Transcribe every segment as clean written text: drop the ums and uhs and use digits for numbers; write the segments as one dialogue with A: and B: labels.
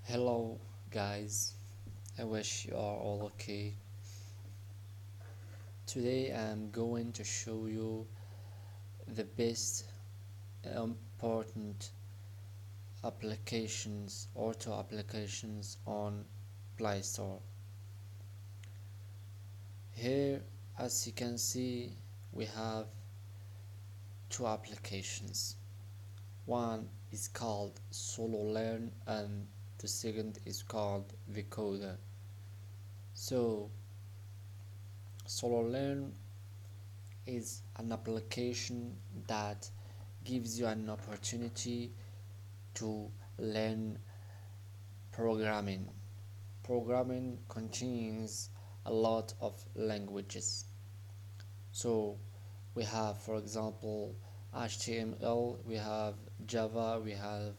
A: Hello, guys. I wish you are all okay. Today I'm going to show you the best important applications, auto applications on Play Store. Here, as you can see, we have two applications. One is called Solo Learn and the second is called Decoder. So, Solo Learn is an application that gives you an opportunity to learn programming. Programming contains a lot of languages. So we have, for example, HTML, we have Java, we have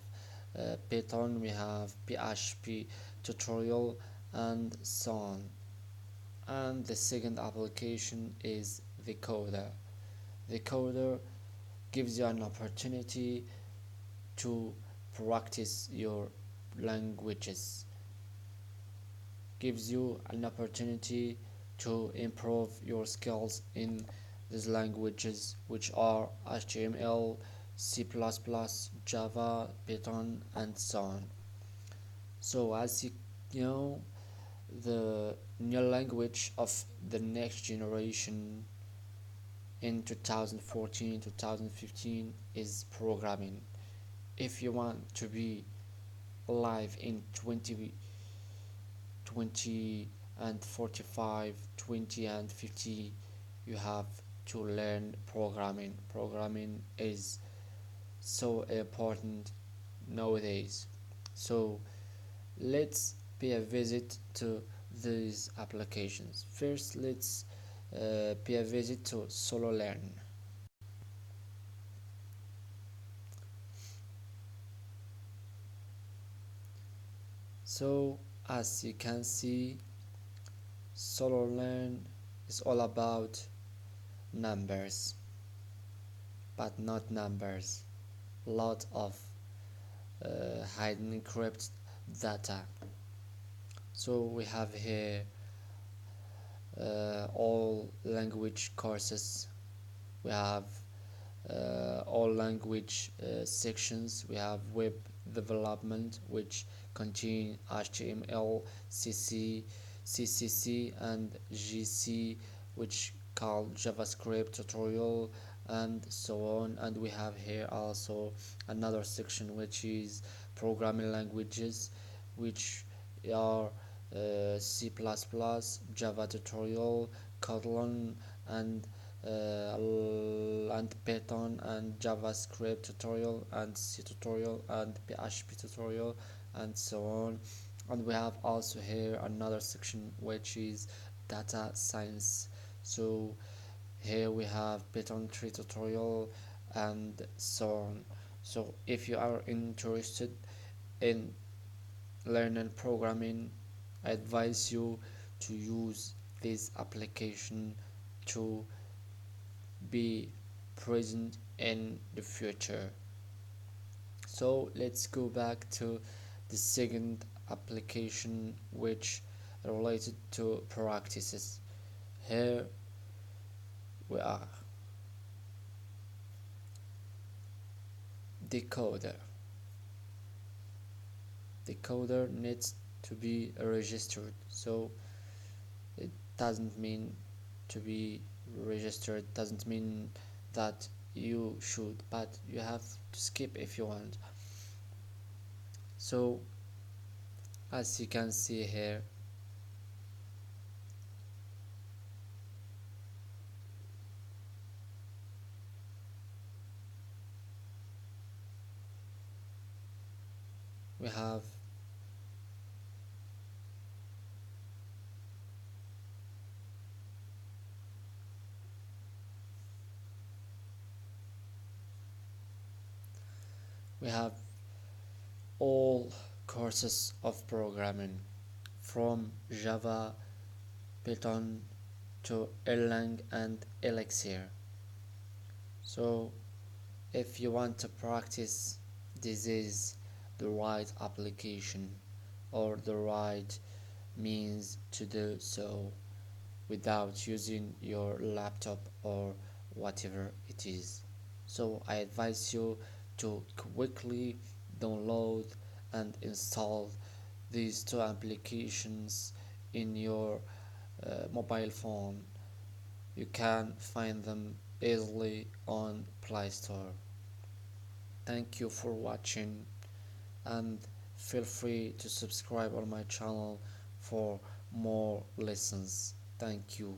A: Python, we have PHP tutorial, and so on. And the second application is the coder. The coder gives you an opportunity to practice your languages, gives you an opportunity to improve your skills in these languages, which are HTML, C++, Java, Python, and so on. So as you know, the new language of the next generation in 2014 2015 is programming. If you want to be alive in 20 and 45, 20 and 50, you have to learn programming. Programming is so important nowadays. So let's pay a visit to these applications. First, let's pay a visit to Solo Learn. So as you can see, Solo Learn is all about numbers, but not numbers. Lot of hidden encrypted data. So we have here all language courses. We have all language sections. We have web development, which contain HTML, CCC, and GC, which called JavaScript tutorial, and so on. And we have here also another section which is programming languages, which are C++, Java tutorial, Kotlin, and Python, and JavaScript tutorial, and C tutorial, and PHP tutorial, and so on. And we have also here another section which is data science. So here we have Python 3 tutorial and so on. So if you are interested in learning programming, I advise you to use this application to be present in the future. So let's go back to the second application, which related to practices. Here we are. Decoder. Decoder needs to be registered, so it doesn't mean to be registered doesn't mean that you should, but you have to skip if you want. So as you can see here, we have we have all courses of programming from Java, Python to Erlang and Elixir. So if you want to practice, this is the right application. or the right means to do so without using your laptop or whatever it is. So I advise you to quickly download and install these two applications in your mobile phone. You can find them easily on Play Store. Thank you for watching, and feel free to subscribe on my channel for more lessons. Thank you.